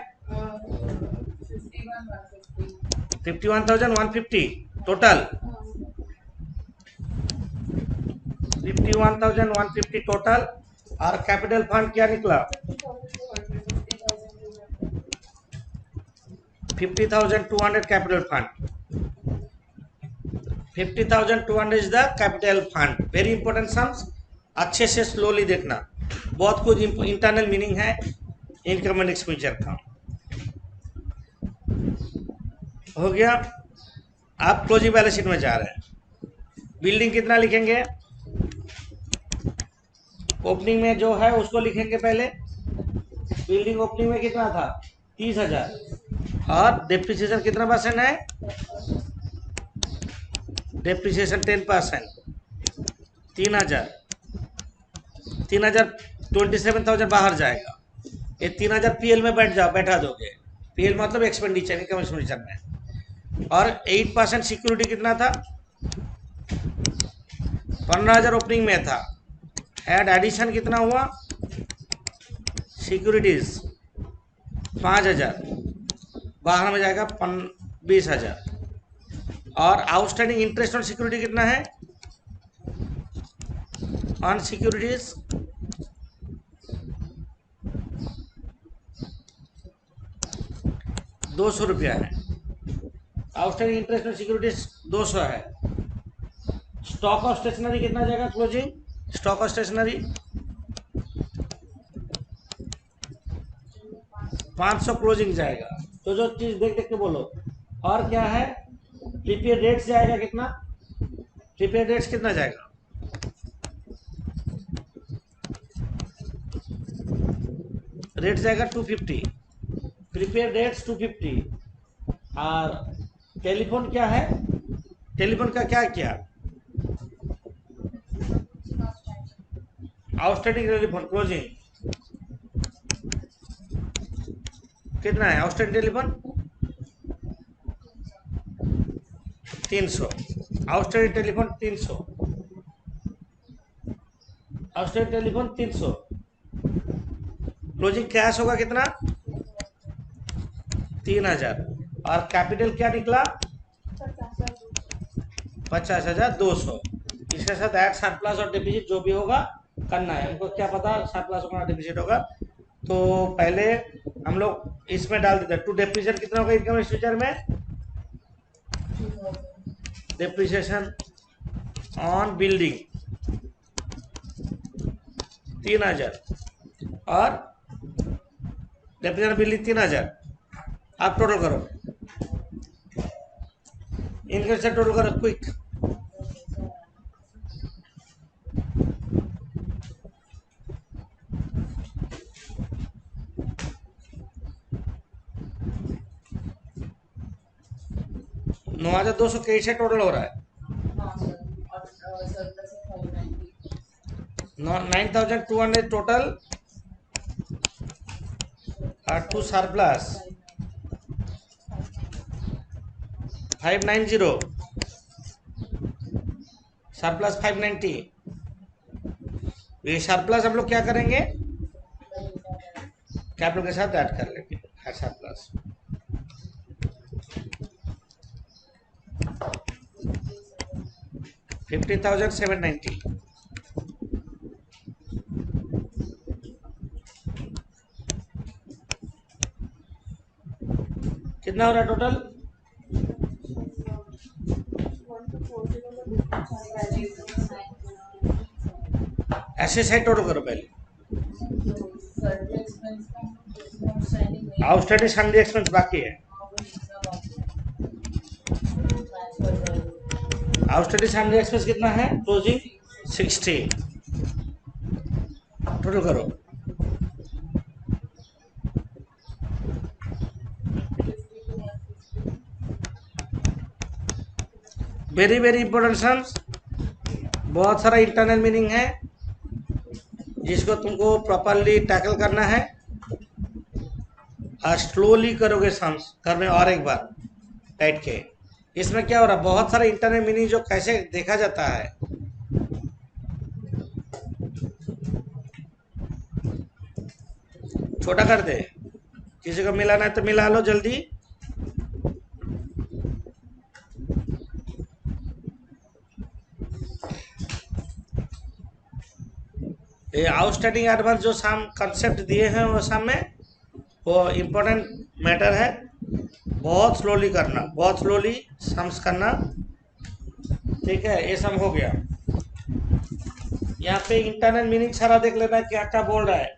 [SPEAKER 1] 51,150 टोटल, 51,150 टोटल। और कैपिटल फंड क्या निकला? 50,200 capital fund. 50,200 is the capital fund. Very important sums, अच्छे से स्लोली देखना, बहुत कुछ इंटरनल मीनिंग है इनकम एंड एक्सपेंडिचर का। हो गया। आप क्लोजिंग बैलेंस शीट में जा रहे हैं। बिल्डिंग कितना लिखेंगे? ओपनिंग में जो है उसको लिखेंगे पहले। बिल्डिंग ओपनिंग में कितना था? 30,000। और डेप्रिसिएशन कितना परसेंट है? डेप्रिसिएशन 10%, 3,000। 27,000 बाहर जाएगा। ये 3,000 पीएल में बैठा दोगे। पीएल मतलब एक्सपेंडिचर, इनकम एक्सपेंडिचर में। और 8% सिक्योरिटी कितना था? 15,000 ओपनिंग में था। एड एडिशन कितना हुआ? सिक्योरिटीज 5,000 बाहर में जाएगा 20,000। और आउटस्टैंडिंग इंटरेस्ट ऑन सिक्योरिटी कितना है? ऑन सिक्योरिटीज 200 रुपया है। आउटस्टैंडिंग इंटरेस्ट ऑन सिक्योरिटीज 200 है। स्टॉक ऑफ स्टेशनरी कितना जाएगा closing? Stock of stationery 500 closing जाएगा। तो जो चीज देख देख के बोलो। और क्या है? प्रीपेड रेट्स जाएगा कितना? प्रीपेड रेट्स कितना जाएगा? रेट जाएगा 250, प्रीपेड रेट्स 250। और टेलीफोन क्या है? टेलीफोन का क्या किया? आउटस्टैंडिंग टेलीफोन क्लोजिंग कितना है? Outstanding telephone 300। Outstanding telephone 300। Outstanding telephone 300। Closing cash होगा कितना? 3,000। और कैपिटल क्या निकला? 50,200। इसके साथ ऐड सरप्लस और डिपॉजिट जो भी होगा करना है। हमको क्या पता सरप्लस होगा डिपॉजिट होगा, तो पहले हम लोग इसमें डाल देते हैं। टू डेप्रिसिएशन कितना होगा इनकम स्ट्रक्चर में? डेप्रिसिएशन ऑन बिल्डिंग 3,000 और डेप्रिसिएशन बिल्डिंग 3,000। आप टोटल करो, इनके से टोटल करो क्विक। नौ 9,200 कैसे टोटल हो रहा है? 9,200 टोटल टू सरप्लस 590, सरप्लस 590। ये सरप्लस हम लोग क्या करेंगे? कैपिटल के साथ ऐड कर लेंगे सरप्लस। $50,790। कितना हो रहा है टोटल? ऐसे साइड टोटल करो पहले। आउटस्टैंडिंग सन्डे एक्सपेंस बाकी है आउटस्टैंडिंग सैलरी एक्सपेंस कितना है? क्लोजिंग 60। टोटल करो। वेरी वेरी इंपॉर्टेंट सम्स, बहुत सारा इंटरनल मीनिंग है जिसको तुमको प्रॉपरली टैकल करना है और स्लोली करोगे सम्स। घर में और एक बार बैठ के। इसमें क्या हो रहा है, बहुत सारा इंटरनल मीनिंग जो कैसे देखा जाता है। छोटा कर दे, किसी को मिलाना है तो मिला लो जल्दी। ये आउटस्टैंडिंग एडवांस जो साम कंसेप्ट दिए हैं वो साम में वो इम्पोर्टेंट मैटर है। बहुत स्लोली करना, बहुत स्लोली सम्स करना। ठीक है, ये सम हो गया। यहाँ पे इंटरनल मीनिंग सारा देख लेना क्या क्या बोल रहा है।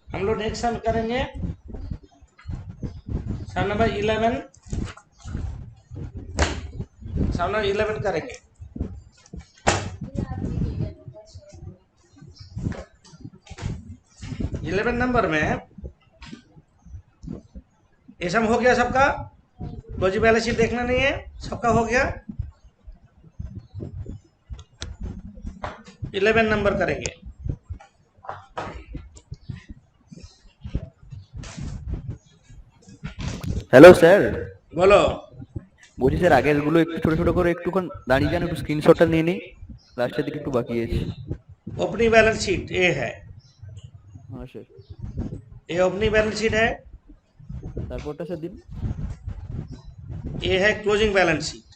[SPEAKER 1] हम लोग नेक्स्ट सम करेंगे सम नंबर 11। सम नंबर 11 करेंगे। इलेवन नंबर में ये सम हो गया सबका। क्लोजिंग बैलेंस शीट देखना नहीं है, सबका हो गया। 11 नंबर करेंगे।
[SPEAKER 4] হ্যালো স্যার,
[SPEAKER 1] बोलो।
[SPEAKER 4] বলছি স্যার আগের গুলো একটু ছোট ছোট করে একটুক্ষণ দাঁড়িয়ে যান, একটু স্ক্রিনশটটা নিয়ে নিই, লাস্টের দিকে একটু বাকি আছে।
[SPEAKER 1] ओपनिंग बैलेंस शीट ये है,
[SPEAKER 4] হ্যাঁ স্যার,
[SPEAKER 1] ये ओपनिंग बैलेंस शीट है।
[SPEAKER 4] তারপরটা স্যার দিন।
[SPEAKER 1] ये है क्लोजिंग बैलेंस शीट।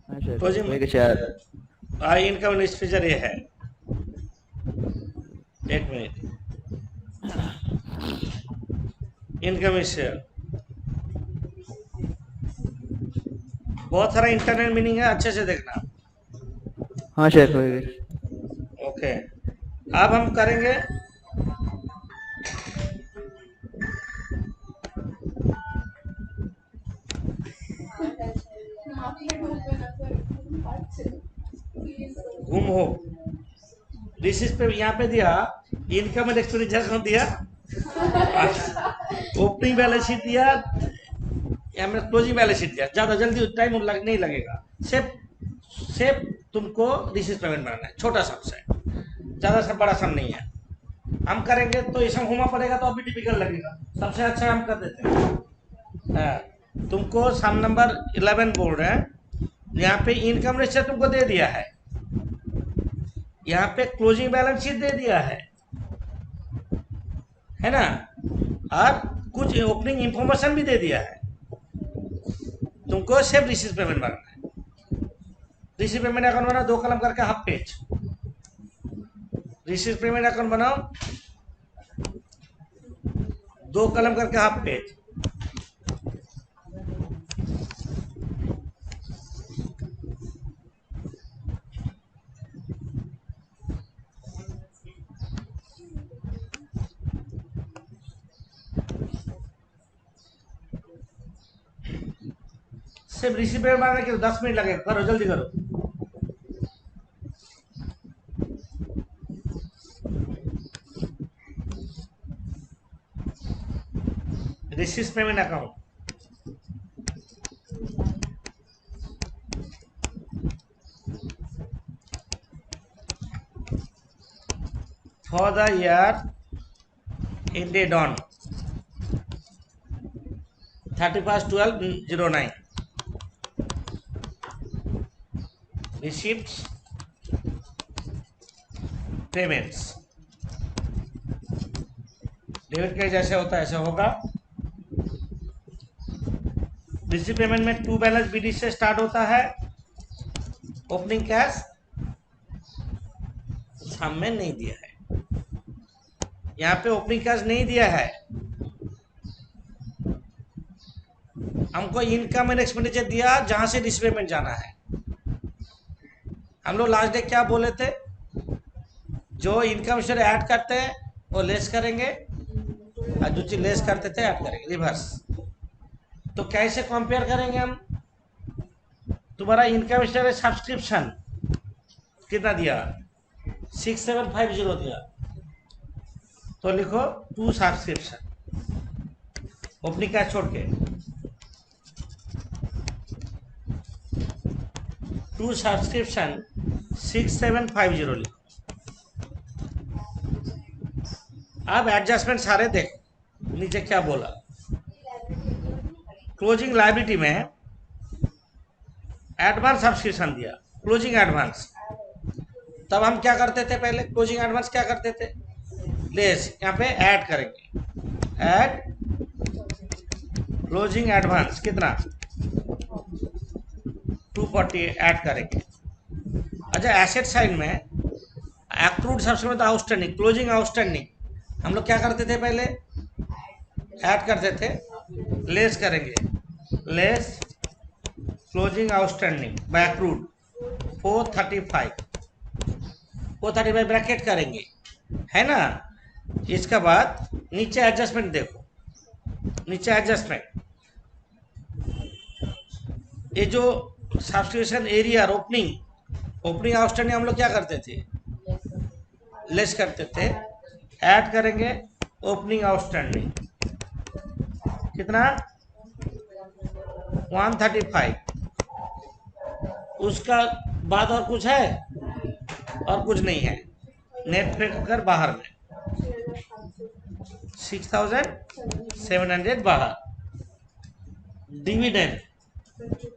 [SPEAKER 4] হ্যাঁ স্যার
[SPEAKER 1] Closing-
[SPEAKER 4] হয়ে গেছে। আর
[SPEAKER 1] इनकम एक्सपेंडिचर ये है। एक मिनट, इनकम शेयर। बहुत सारा इंटरनल मीनिंग है, अच्छे से देखना।
[SPEAKER 4] হ্যাঁ স্যার হয়ে গেছে।
[SPEAKER 1] ओके, अब हम करेंगे घूम हो। दिस इज पे यहाँ पे दिया इनकम एंड एक्सपेंडिचर कौन दिया, ओपनिंग बैलेंस शीट दिया, यहाँ में क्लोजिंग बैलेंस शीट दिया। ज्यादा जल्दी टाइम नहीं लगेगा। सिर्फ तुमको रिसीव पेमेंट बनाना है, छोटा सम से, ज्यादा सा बड़ा सम नहीं है। हम करेंगे तो ये सम घूमा पड़ेगा तो अभी डिफिकल्ट लगेगा। सबसे अच्छा हम कर देते हैं। तुमको सम नंबर 11 बोल रहे हैं। यहाँ पे इनकम रेशियो तुमको दे दिया है, यहाँ पे क्लोजिंग बैलेंस शीट दे दिया है ना, और कुछ ओपनिंग इंफॉर्मेशन भी दे दिया है। तुमको सिर्फ रिसीव पेमेंट बनाना है। रिसीव पेमेंट अकाउंट बनाओ, 2 कलम करके half page. Receive payment account बनाओ, 2 कलम करके हाफ पेज। सिर्फ रिसीव पेमेंट बनाने के 10 मिनट लगेगा। करो, जल्दी करो। Receive payment account for the year ended on 31/12/09. Receipts, payments, debit cash जैसे होता है ऐसे होगा। रिसीव पेमेंट में टू बैलेंस बीडी से स्टार्ट होता है। ओपनिंग कैश सामने नहीं दिया है, यहाँ पे ओपनिंग कैश नहीं दिया है। हमको इनकम एंड एक्सपेंडिचर दिया जहां से रिसीव पेमेंट जाना है। हम लोग लास्ट डे क्या बोले थे, जो इनकम शेयर ऐड करते हैं वो लेस करेंगे, और जो चीज लेस करते थे ऐड करेंगे, रिवर्स। तो कैसे कंपेयर करेंगे हम? तुम्हारा इनकम शेयर सब्सक्रिप्शन कितना दिया? 6750 दिया, तो लिखो टू सब्सक्रिप्शन, ओपनिंग कैश छोड़ के टू सब्सक्रिप्शन 6750 लिखो। अब एडजस्टमेंट सारे देखो नीचे क्या बोला। क्लोजिंग लायबिलिटी में एडवांस सब्सक्रिप्शन दिया, क्लोजिंग एडवांस। तब हम क्या करते थे? पहले क्लोजिंग एडवांस क्या करते थे? लेस, यहाँ पे ऐड करेंगे, ऐड क्लोजिंग एडवांस कितना? 240 ऐड करेंगे। अच्छा, एसेट साइड में accrued subscription outstanding, closing outstanding हम लोग क्या करते थे? पहले ऐड करते थे, लेस करेंगे, less closing outstanding by accrued 435 bracket करेंगे, है ना। इसके बाद नीचे एडजस्टमेंट देखो, नीचे एडजस्टमेंट, ये जो सब्सक्रिप्शन एरिया ओपनिंग आउटस्टैंडिंग हम लोग क्या करते थे? लेस करते थे, ऐड करेंगे ओपनिंग आउटस्टैंडिंग कितना? 135। उसका बाद और कुछ है? और कुछ नहीं है। नेट पे कर बाहर में 6700 बाहर। डिविडेंड,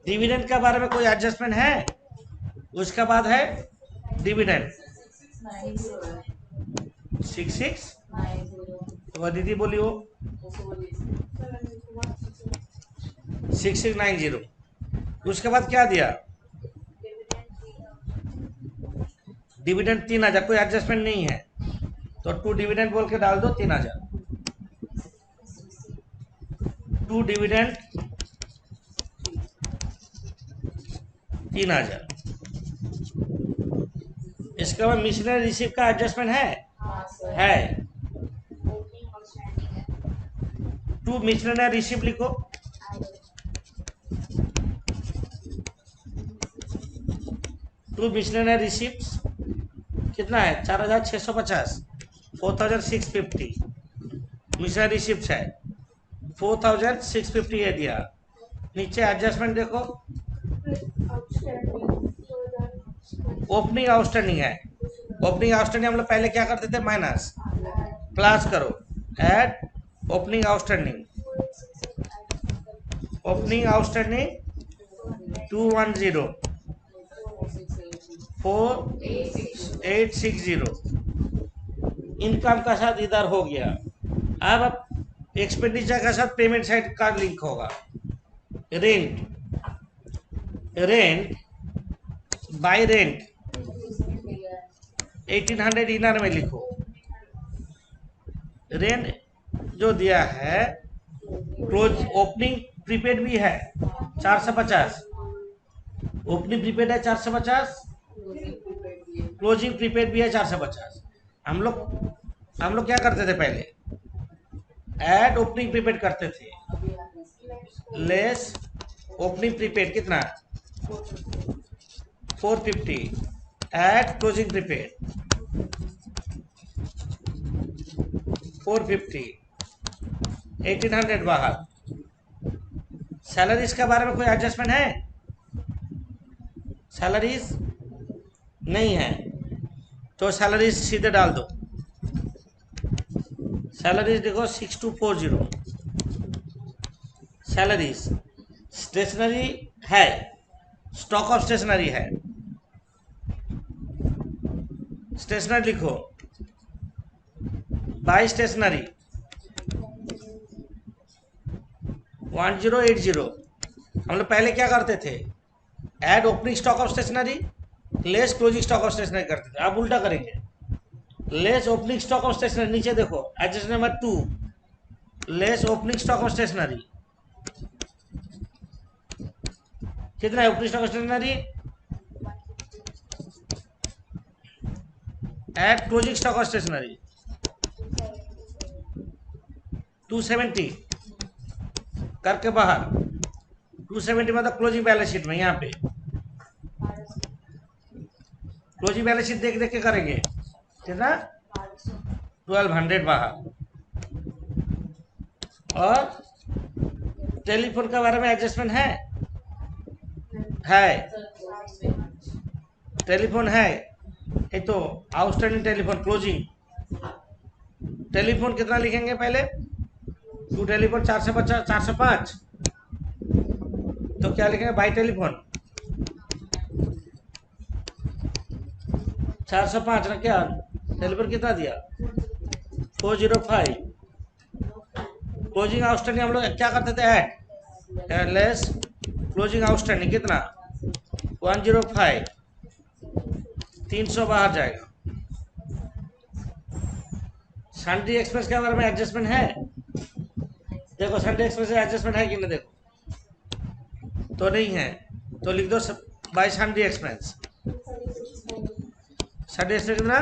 [SPEAKER 1] डिविडेंड के बारे में कोई एडजस्टमेंट है? उसका बाद है डिविडेंड 66, तो दीदी बोलियो 6690। उसके बाद क्या दिया? डिविडेंड 3000, कोई एडजस्टमेंट नहीं है, तो टू डिविडेंड बोल के डाल दो 3000। To dividend 3000। इसके बाद मिशनरी रिसीव का एडजस्टमेंट है। टू मिशनरी रिसीव लिखो, टू मिशनरी रिसीव्स कितना है? 4650, 4650 मिशनरी रिसीव्स है, 4650 ये दिया। नीचे एडजस्टमेंट देखो, ओपनिंग आउटस्टैंडिंग है। ओपनिंग आउटस्टैंडिंग हम लोग पहले क्या करते थे? माइनस, प्लस करो, ऐड ओपनिंग आउटस्टैंडिंग 210 4860। इनकम का साथ इधर हो गया। अब एक्सपेंडिचर का साथ पेमेंट साइड का लिंक होगा। रेंट, बाय रेंट 1800 इनर में लिखो। रेंट जो दिया है, क्लोज ओपनिंग प्रीपेड भी है 450, ओपनिंग प्रीपेड है 450, क्लोजिंग प्रीपेड भी है 450। हम लोग क्या करते थे? पहले ऐड ओपनिंग प्रीपेड करते थे, लेस ओपनिंग प्रीपेड कितना? 450, ऐड क्लोजिंग प्रीपेड 450, 1800 बाहर। सैलरीज के बारे में कोई एडजस्टमेंट है? सैलरीज नहीं है, तो सैलरीज सीधे डाल दो। सैलरीज देखो 6240। सैलरीज स्टेशनरी है, स्टॉक ऑफ स्टेशनरी है, स्टेशनरी लिखो, बाय स्टेशनरी 1080। हम लोग पहले क्या करते थे? Add opening stock of stationery, less closing stock of stationery करते थे। अब उल्टा करेंगे, less opening stock of stationery, नीचे देखो adjustment number 2, less opening stock of stationery कितना है? Opening stock of stationery at closing stock और स्टेशनरी 270 करके बाहर 270 मतलब क्लोजिंग बैलेंस शीट में, यहाँ पे क्लोजिंग बैलेंस शीट देख देख के करेंगे कितना 1200 बाहर। और टेलीफोन के बारे में एडजस्टमेंट है टेलीफोन है ये तो आउटस्टैंडिंग टेलीफोन क्लोजिंग टेलीफोन कितना लिखेंगे पहले टू टेलीफोन 405 तो क्या लिखेंगे बाई टेलीफोन 405 ना क्या टेलीफोन कितना दिया 405 क्लोजिंग आउटस्टैंडिंग हम लोग क्या करते थे ऐड लेस क्लोजिंग आउटस्टैंडिंग कितना 105 300 बाहर जाएगा। सन्डे एक्सप्रेस के बारे में एडजस्टमेंट है देखो सन्डे एक्सप्रेस एडजस्टमेंट है कि नहीं देखो तो नहीं है तो लिख दो by Sunday express Sunday express कितना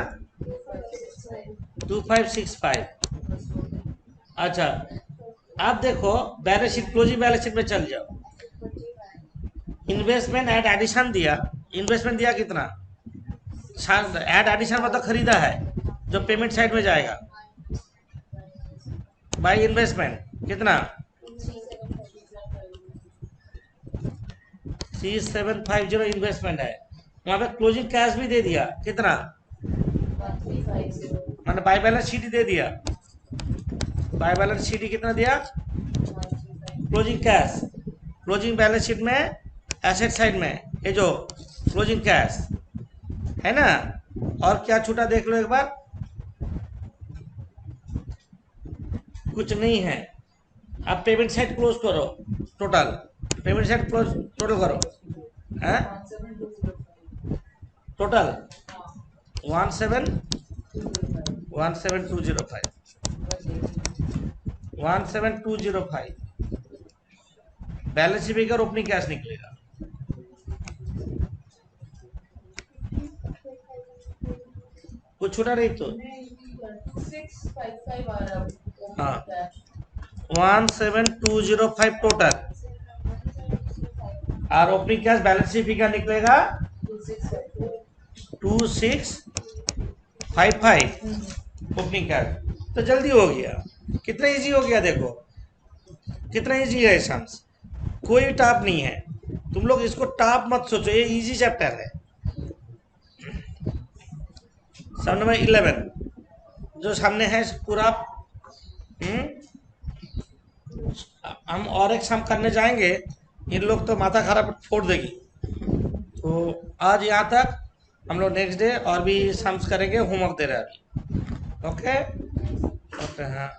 [SPEAKER 1] 2565। अच्छा आप देखो balance sheet closing balance sheet में चल जाओ इन्वेस्टमेंट एड एडिशन दिया इन्वेस्टमेंट दिया कितना एड एडिशन मतलब खरीदा है जो पेमेंट साइड में जाएगा बाई इन्वेस्टमेंट कितना 3750 इन्वेस्टमेंट है वहां पे क्लोजिंग कैश भी दे दिया कितना मैंने बाई बैलेंस शीट ही दे दिया बाई बैलेंस शीट ही कितना दिया closing cash closing balance sheet में एसेट साइड में ये जो क्लोजिंग कैश है ना। और क्या छूटा देख लो एक बार कुछ नहीं है। अब पेमेंट साइड क्लोज करो total payment side close total करो है total 17205 balance sheet figure opening cash निकलेगा कुछ छूटा नहीं तो
[SPEAKER 5] 655 आ रहा
[SPEAKER 1] हाँ 17205 टोटल और opening cash balance sheet figure निकलेगा 2655 ओपनिंग कैश। तो जल्दी हो गया कितना इजी हो गया देखो कितना इजी है सम्स कोई टॉप नहीं है तुम लोग इसको टॉप मत सोचो ये इजी चैप्टर है। सम नंबर 11 जो सामने है पूरा हम और एक सम करने जाएंगे इन लोग तो माथा खराब फोड़ देगी तो आज यहाँ तक हम लोग नेक्स्ट डे और भी सम्स करेंगे होमवर्क दे रहे हैं अभी ओके हाँ।